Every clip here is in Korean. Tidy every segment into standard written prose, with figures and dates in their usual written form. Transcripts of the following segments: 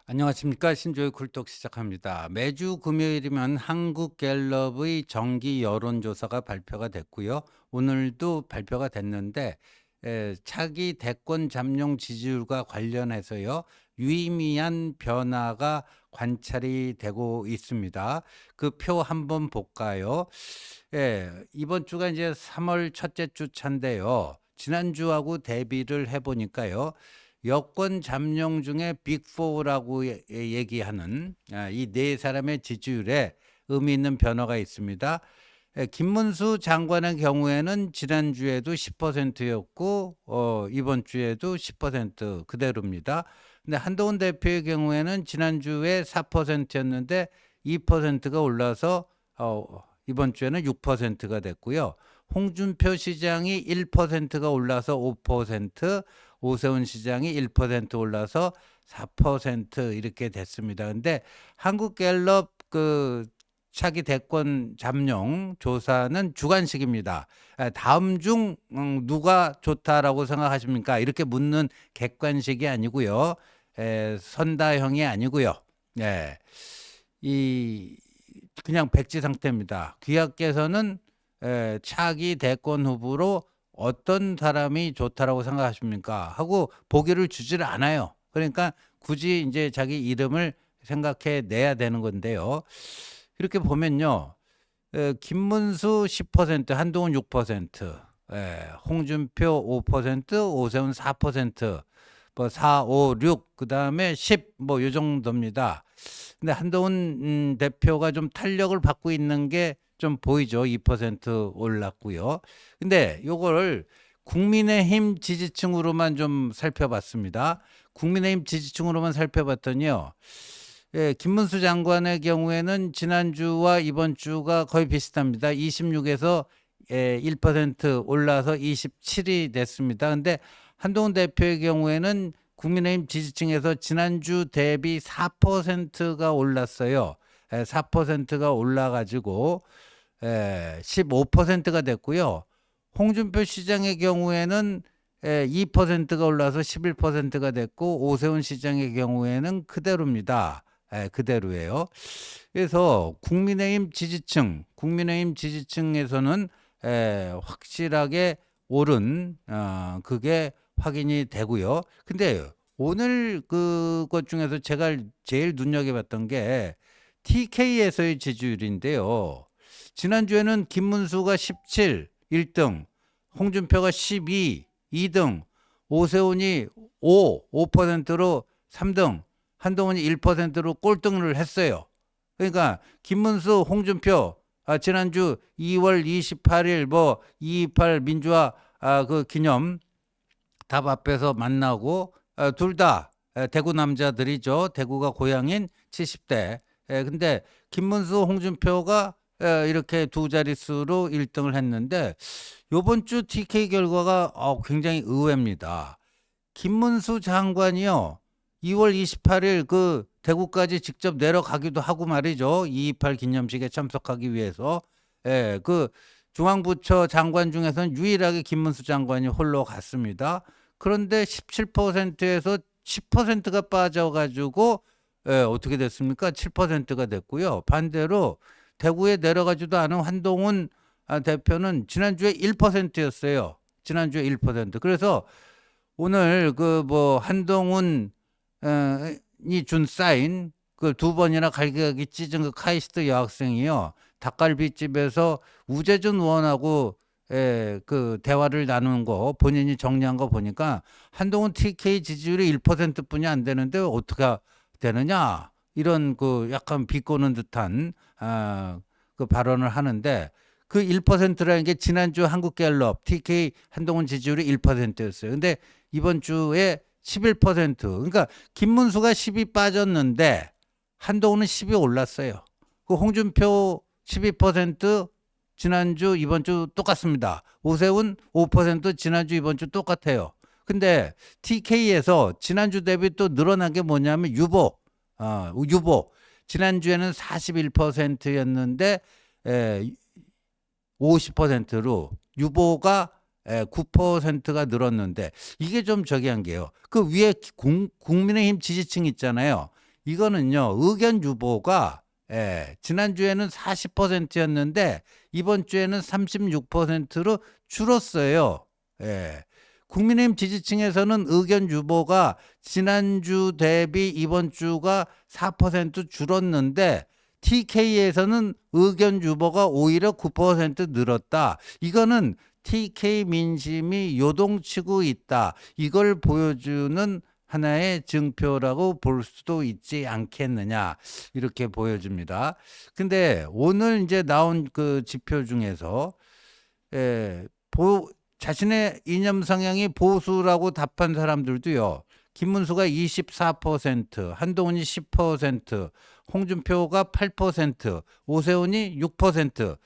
안녕하십니까. 신조의 굴뚝 시작합니다. 매주 금요일이면 한국갤럽의 정기 여론조사가 발표가 됐고요. 오늘도 발표가 됐는데 차기 대권 잠룡 지지율과 관련해서요. 유의미한 변화가 관찰이 되고 있습니다. 그 표 한번 볼까요? 이번 주가 이제 3월 첫째 주 차인데요. 지난주하고 대비를 해보니까요. 여권 잠룡 중에 빅4라고 얘기하는 이 네 사람의 지지율에 의미 있는 변화가 있습니다. 김문수 장관의 경우에는 지난주에도 10%였고 이번 주에도 10% 그대로입니다. 근데 한동훈 대표의 경우에는 지난주에 4%였는데 2%가 올라서 이번 주에는 6%가 됐고요. 홍준표 시장이 1%가 올라서 5%, 오세훈 시장이 1% 올라서 4% 이렇게 됐습니다. 근데 한국갤럽 그 차기 대권 잠룡 조사는 주관식입니다. 다음 중 누가 좋다라고 생각하십니까? 이렇게 묻는 객관식이 아니고요. 선다형이 아니고요. 예. 이 그냥 백지 상태입니다. 귀하께서는 차기 대권 후보로 어떤 사람이 좋다라고 생각하십니까? 하고 보기를 주지를 않아요. 그러니까 굳이 이제 자기 이름을 생각해 내야 되는 건데요. 이렇게 보면요. 김문수 10%, 한동훈 6%, 홍준표 5%, 오세훈 4%, 뭐 4, 5, 6, 그다음에 10, 뭐 요 정도입니다. 근데 한동훈 대표가 좀 탄력을 받고 있는 게 좀 보이죠. 2% 올랐고요. 근데 요거를 국민의힘 지지층으로만 좀 살펴봤습니다. 국민의힘 지지층으로만 살펴봤더니요. 김문수 장관의 경우에는 지난주와 이번 주가 거의 비슷합니다. 26에서 1% 올라서 27이 됐습니다. 근데 한동훈 대표의 경우에는 국민의힘 지지층에서 지난주 대비 4%가 올랐어요. 4%가 올라가지고 15%가 됐고요. 홍준표 시장의 경우에는 2%가 올라서 11%가 됐고 오세훈 시장의 경우에는 그대로입니다. 그대로예요. 그래서 국민의힘 지지층에서는 확실하게 오른 그게 확인이 되고요. 근데 오늘 그것 중에서 제가 제일 눈여겨봤던 게 TK에서의 지지율인데요. 지난주에는 김문수가 17, 1등, 홍준표가 12, 2등, 오세훈이 5%로 3등, 한동훈이 1%로 꼴등을 했어요. 그러니까 김문수, 홍준표 지난주 2월 28일 뭐 2.28 민주화 그 기념 답 앞에서 만나고 둘 다 대구 남자들이죠. 대구가 고향인 70대. 근데 김문수, 홍준표가 이렇게 두 자릿수로 1등을 했는데 요번 주 TK 결과가 굉장히 의외입니다. 김문수 장관이요. 2월 28일 그 대구까지 직접 내려가기도 하고 말이죠. 2.28 기념식에 참석하기 위해서. 그 중앙부처 장관 중에서는 유일하게 김문수 장관이 홀로 갔습니다. 그런데 17%에서 10%가 빠져가지고 어떻게 됐습니까? 7%가 됐고요. 반대로 대구에 내려가지도 않은 한동훈 대표는 지난주에 1%였어요. 지난주에 1%. 그래서 오늘 그 뭐 한동훈이 준 사인 그 두 번이나 갈기갈기 찢은 그 카이스트 여학생이요. 닭갈비집에서 우재준 의원하고 그 대화를 나누는 거 본인이 정리한 거 보니까 한동훈 TK 지지율이 1%뿐이 안 되는데 어떻게 되느냐 이런 그 약간 비꼬는 듯한 그 발언을 하는데 그 1%라는 게 지난주 한국갤럽 TK 한동훈 지지율이 1%였어요. 근데 이번 주에 11%. 그러니까 김문수가 10이 빠졌는데 한동훈은 10이 올랐어요. 그 홍준표 12% 지난주 이번 주 똑같습니다. 오세훈 5% 지난주 이번 주 똑같아요. 근데 TK에서 지난주 대비 또 늘어난 게 뭐냐면 유보. 유보. 지난주에는 41%였는데 50%로 유보가 9%가 늘었는데 이게 좀 저기 한 게요. 그 위에 국민의힘 지지층 있잖아요. 이거는요. 의견 유보가 지난주에는 40%였는데 이번 주에는 36%로 줄었어요. 예. 국민의힘 지지층에서는 의견 유보가 지난주 대비 이번 주가 4% 줄었는데 TK에서는 의견 유보가 오히려 9% 늘었다. 이거는 TK 민심이 요동치고 있다. 이걸 보여주는 하나의 증표라고 볼 수도 있지 않겠느냐. 이렇게 보여집니다. 근데 오늘 이제 나온 그 지표 중에서 예, 자신의 이념 성향이 보수라고 답한 사람들도요. 김문수가 24%, 한동훈이 10%, 홍준표가 8%, 오세훈이 6%.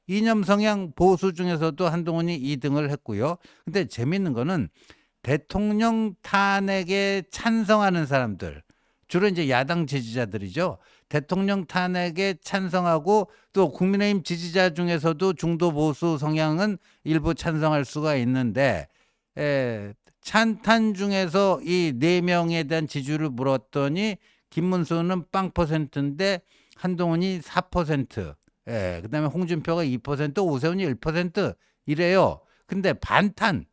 이념 성향 보수 중에서도 한동훈이 2등을 했고요. 근데 재밌는 거는 대통령 탄핵에 찬성하는 사람들, 주로 이제 야당 지지자들이죠. 대통령 탄핵에 찬성하고 또 국민의힘 지지자 중에서도 중도 보수 성향은 일부 찬성할 수가 있는데 찬탄 중에서 이 4명에 대한 지지를 물었더니 김문수는 0%인데 한동훈이 4%, 그다음에 홍준표가 2%, 오세훈이 1% 이래요. 근데 반탄,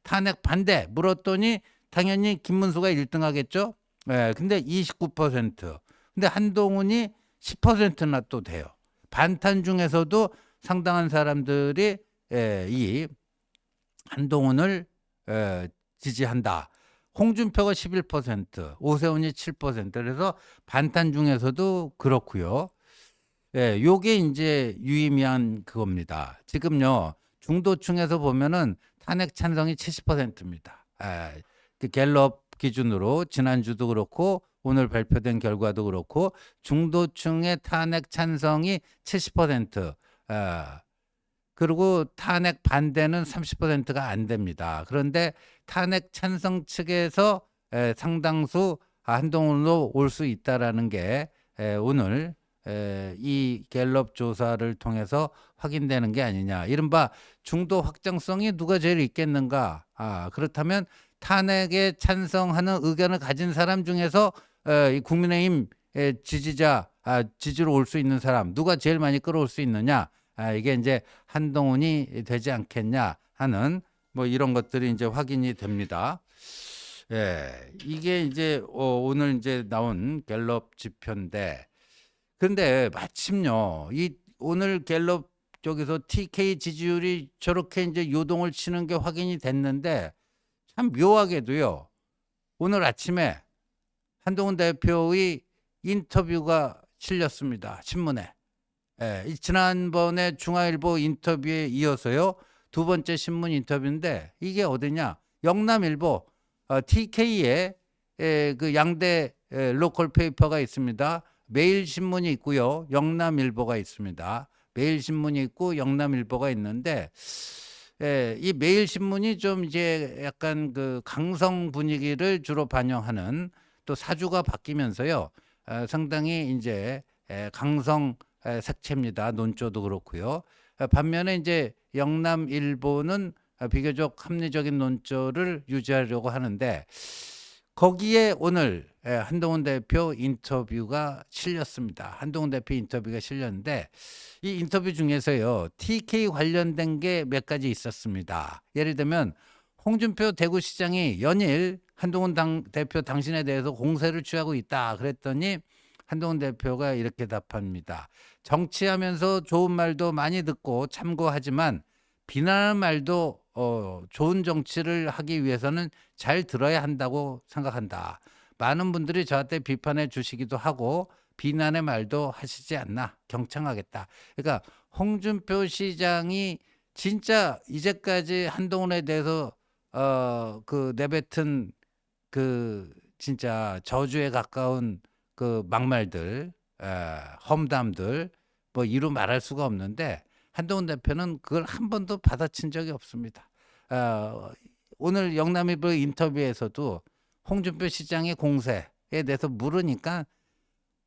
탄핵 반대 물었더니 당연히 김문수가 1등 하겠죠. 근데 29%. 근데 한동훈이 10%나 또 돼요. 반탄 중에서도 상당한 사람들이 이 한동훈을 지지한다. 홍준표가 11%, 오세훈이 7%. 그래서 반탄 중에서도 그렇고요. 요게 이제 유의미한 그겁니다. 지금요, 중도층에서 보면은 탄핵 찬성이 70%입니다. 그 갤럽 기준으로 지난주도 그렇고 오늘 발표된 결과도 그렇고 중도층의 탄핵 찬성이 70%, 그리고 탄핵 반대는 30%가 안 됩니다. 그런데 탄핵 찬성 측에서 상당수 한동훈으로 올 수 있다라는 게 오늘 이 갤럽 조사를 통해서 확인되는 게 아니냐. 이른바 중도 확장성이 누가 제일 있겠는가. 그렇다면 탄핵에 찬성하는 의견을 가진 사람 중에서 이 국민의힘 지지자, 지지로 올 수 있는 사람 누가 제일 많이 끌어올 수 있느냐. 이게 이제 한동훈이 되지 않겠냐 하는 뭐 이런 것들이 이제 확인이 됩니다. 이게 이제 오늘 이제 나온 갤럽 지표인데, 근데 마침요, 이 오늘 갤럽 쪽에서 TK 지지율이 저렇게 이제 요동을 치는 게 확인이 됐는데 참 묘하게도요. 오늘 아침에 한동훈 대표의 인터뷰가 실렸습니다. 신문에. 지난번에 중앙일보 인터뷰에 이어서요. 두 번째 신문 인터뷰인데 이게 어디냐? 영남일보 TK의 그 양대 로컬 페이퍼가 있습니다. 매일신문이 있고요. 영남일보가 있습니다. 매일신문이 있고 영남일보가 있는데 이 매일신문이 좀 이제 약간 그 강성 분위기를 주로 반영하는, 또 사주가 바뀌면서요. 상당히 이제 강성 색채입니다. 논조도 그렇고요. 반면에 이제 영남일보는 비교적 합리적인 논조를 유지하려고 하는데 거기에 오늘 한동훈 대표 인터뷰가 실렸습니다. 한동훈 대표 인터뷰가 실렸는데 이 인터뷰 중에서요. TK 관련된 게 몇 가지 있었습니다. 예를 들면 홍준표 대구시장이 연일 한동훈 대표 당신에 대해서 공세를 취하고 있다 그랬더니 한동훈 대표가 이렇게 답합니다. 정치하면서 좋은 말도 많이 듣고 참고하지만 비난하는 말도 좋은 정치를 하기 위해서는 잘 들어야 한다고 생각한다. 많은 분들이 저한테 비판해 주시기도 하고 비난의 말도 하시지 않나 경청하겠다. 그러니까 홍준표 시장이 진짜 이제까지 한동훈에 대해서 그 내뱉은 그 진짜 저주에 가까운 그 막말들, 험담들 뭐 이루 말할 수가 없는데 한동훈 대표는 그걸 한 번도 받아친 적이 없습니다. 오늘 영남일보 인터뷰에서도 홍준표 시장의 공세에 대해서 물으니까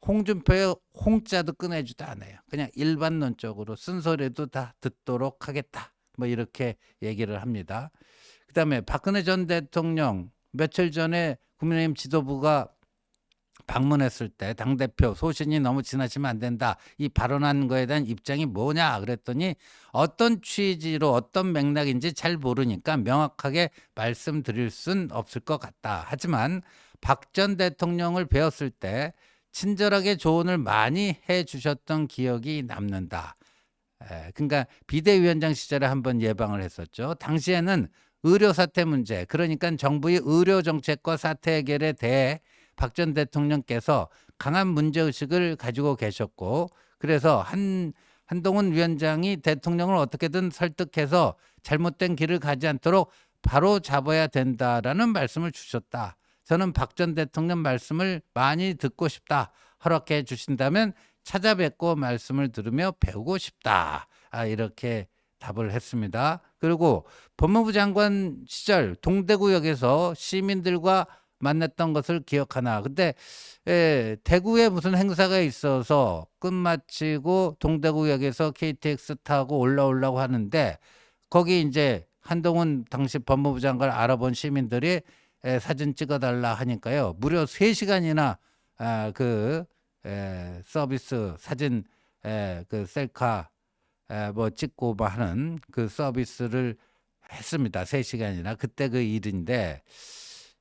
홍준표의 홍자도 꺼내지도 않아요. 그냥 일반론적으로 쓴소리도 다 듣도록 하겠다. 뭐 이렇게 얘기를 합니다. 그다음에 박근혜 전 대통령 며칠 전에 국민의힘 지도부가 방문했을 때 당대표 소신이 너무 지나치면 안 된다. 이 발언한 거에 대한 입장이 뭐냐 그랬더니 어떤 취지로 어떤 맥락인지 잘 모르니까 명확하게 말씀드릴 순 없을 것 같다. 하지만 박 전 대통령을 배웠을 때 친절하게 조언을 많이 해 주셨던 기억이 남는다. 그러니까 비대위원장 시절에 한번 예방을 했었죠. 당시에는 의료 사태 문제, 그러니까 정부의 의료 정책과 사태 해결에 대해 박 전 대통령께서 강한 문제의식을 가지고 계셨고, 그래서 한동훈 위원장이 대통령을 어떻게든 설득해서 잘못된 길을 가지 않도록 바로 잡아야 된다라는 말씀을 주셨다. 저는 박 전 대통령 말씀을 많이 듣고 싶다. 허락해 주신다면 찾아뵙고 말씀을 들으며 배우고 싶다. 이렇게 답을 했습니다. 그리고 법무부 장관 시절 동대구역에서 시민들과 만났던 것을 기억하나. 근데 대구에 무슨 행사가 있어서 끝마치고 동대구역에서 KTX 타고 올라오려고 하는데 거기 이제 한동훈 당시 법무부 장관을 알아본 시민들이 사진 찍어달라 하니까요. 무려 3시간이나 그 서비스 사진 그 셀카 뭐 찍고 뭐 하는 그 서비스를 했습니다. 3시간이나. 그때 그 일인데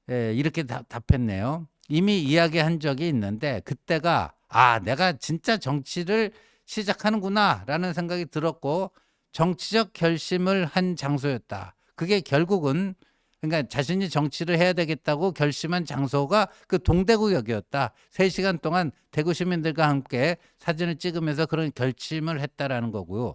이렇게 답했네요. 이미 이야기한 적이 있는데 그때가 내가 진짜 정치를 시작하는구나 라는 생각이 들었고 정치적 결심을 한 장소였다. 그게 결국은 그러니까 자신이 정치를 해야 되겠다고 결심한 장소가 그 동대구역이었다. 3시간 동안 대구 시민들과 함께 사진을 찍으면서 그런 결심을 했다라는 거고요.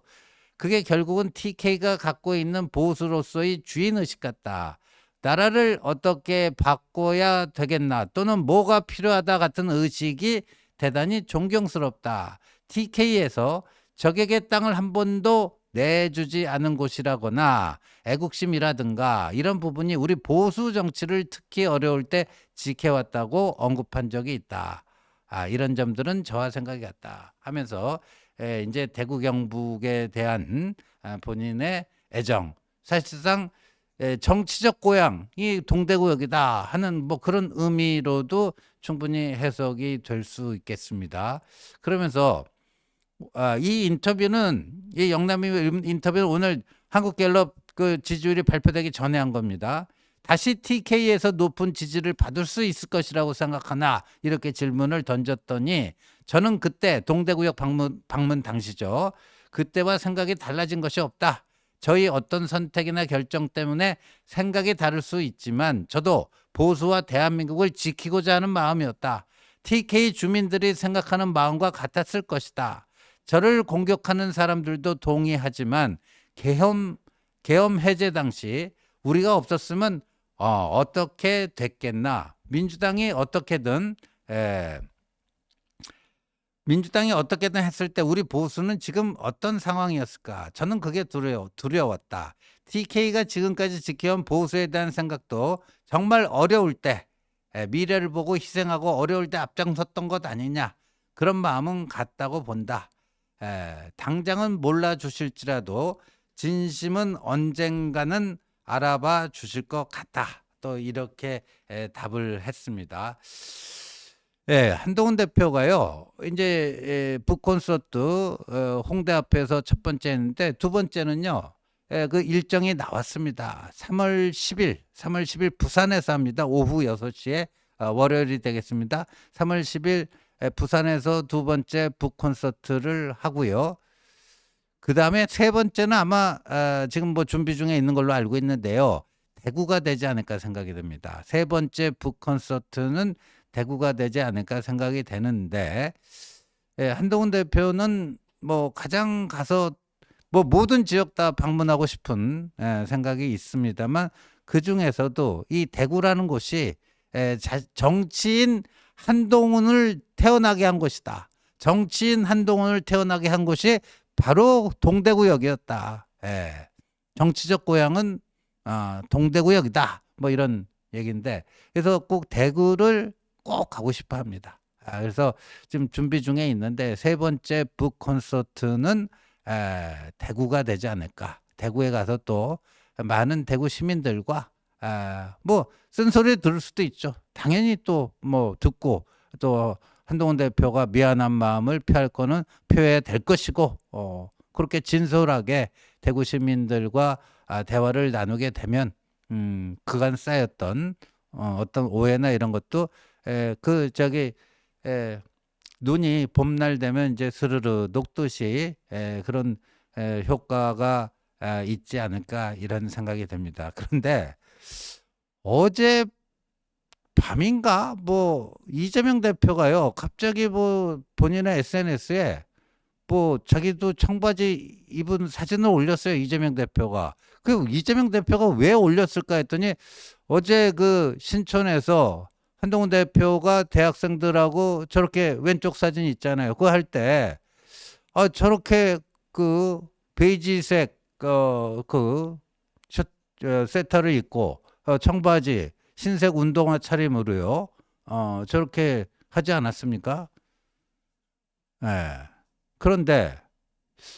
그게 결국은 TK가 갖고 있는 보수로서의 주인의식 같다. 나라를 어떻게 바꿔야 되겠나 또는 뭐가 필요하다 같은 의식이 대단히 존경스럽다. TK에서 적에게 땅을 한 번도 내주지 않은 곳이라거나 애국심이라든가 이런 부분이 우리 보수 정치를 특히 어려울 때 지켜왔다고 언급한 적이 있다. 이런 점들은 저와 생각이 같다 하면서 이제 대구 경북에 대한 본인의 애정, 사실상 정치적 고향이 동대구역이다 하는 뭐 그런 의미로도 충분히 해석이 될 수 있겠습니다. 그러면서 이 인터뷰는 이 영남이 인터뷰는 오늘 한국갤럽 그 지지율이 발표되기 전에 한 겁니다. 다시 TK에서 높은 지지를 받을 수 있을 것이라고 생각하나 이렇게 질문을 던졌더니 저는 그때 동대구역 방문 당시죠. 그때와 생각이 달라진 것이 없다. 저희 어떤 선택이나 결정 때문에 생각이 다를 수 있지만 저도 보수와 대한민국을 지키고자 하는 마음이었다. TK 주민들이 생각하는 마음과 같았을 것이다. 저를 공격하는 사람들도 동의하지만 계엄 해제 당시 우리가 없었으면 어떻게 됐겠나. 민주당이 어떻게든 했을 때 우리 보수는 지금 어떤 상황이었을까? 저는 그게 두려웠다. TK가 지금까지 지켜온 보수에 대한 생각도 정말 어려울 때 미래를 보고 희생하고 어려울 때 앞장섰던 것 아니냐. 그런 마음은 같다고 본다. 당장은 몰라주실지라도 진심은 언젠가는 알아봐 주실 것 같다. 또 이렇게 답을 했습니다. 한동훈 대표가요. 이제 북콘서트 홍대 앞에서 첫 번째 했는데 두 번째는요. 그 일정이 나왔습니다. 3월 10일 부산에서 합니다. 오후 6시에 월요일이 되겠습니다. 3월 10일 부산에서 두 번째 북콘서트를 하고요. 그 다음에 세 번째는 아마 지금 뭐 준비 중에 있는 걸로 알고 있는데요. 대구가 되지 않을까 생각이 듭니다. 세 번째 북콘서트는 대구가 되지 않을까 생각이 되는데 한동훈 대표는 뭐 가장 가서 뭐 모든 지역 다 방문하고 싶은 생각이 있습니다만 그중에서도 이 대구라는 곳이 정치인 한동훈을 태어나게 한 곳이다. 정치인 한동훈을 태어나게 한 곳이 바로 동대구역이었다. 정치적 고향은 동대구역이다. 뭐 이런 얘기인데 그래서 꼭 대구를 꼭 가고 싶어 합니다. 그래서 지금 준비 중에 있는데 세 번째 북 콘서트는 대구가 되지 않을까. 대구에 가서 또 많은 대구 시민들과 뭐 쓴소리 들을 수도 있죠. 당연히 또 뭐 듣고 또 한동훈 대표가 미안한 마음을 표할 거는 표해야 될 것이고 그렇게 진솔하게 대구 시민들과 대화를 나누게 되면 그간 쌓였던 어떤 오해나 이런 것도 그 저기 눈이 봄날 되면 이제 스르르 녹듯이 그런 효과가 있지 않을까 이런 생각이 듭니다. 그런데 어제 밤인가 뭐 이재명 대표가요 갑자기 뭐 본인의 SNS에 뭐 자기도 청바지 입은 사진을 올렸어요. 이재명 대표가. 그 이재명 대표가 왜 올렸을까 했더니 어제 그 신촌에서 한동훈 대표가 대학생들하고 저렇게 왼쪽 사진 있잖아요. 그거 할 때 저렇게 그 베이지색 그 세터를 입고 청바지 흰색 운동화 차림으로요. 저렇게 하지 않았습니까? 예. 그런데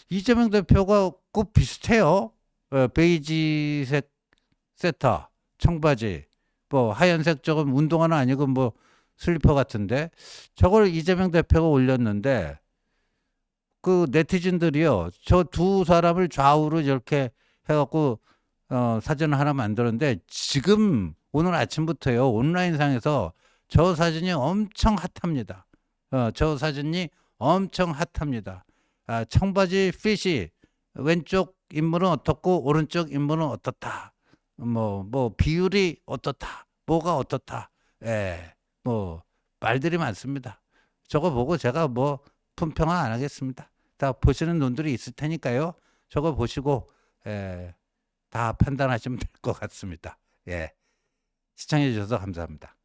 이재명 대표가 꼭 비슷해요. 베이지색 세터, 청바지, 뭐 하얀색 조금 운동화는 아니고 뭐 슬리퍼 같은데 저걸 이재명 대표가 올렸는데 그 네티즌들이요. 저 두 사람을 좌우로 이렇게 해갖고 사진을 하나 만들었는데 지금 오늘 아침부터요. 온라인상에서 저 사진이 엄청 핫합니다. 저 사진이 엄청 핫합니다. 청바지 핏이 왼쪽 인물은 어떻고 오른쪽 인물은 어떻다. 뭐 비율이 어떻다. 뭐가 어떻다. 뭐 말들이 많습니다. 저거 보고 제가 뭐 품평은 안 하겠습니다. 다 보시는 분들이 있을 테니까요. 저거 보시고 다 판단하시면 될 것 같습니다. 시청해 주셔서 감사합니다.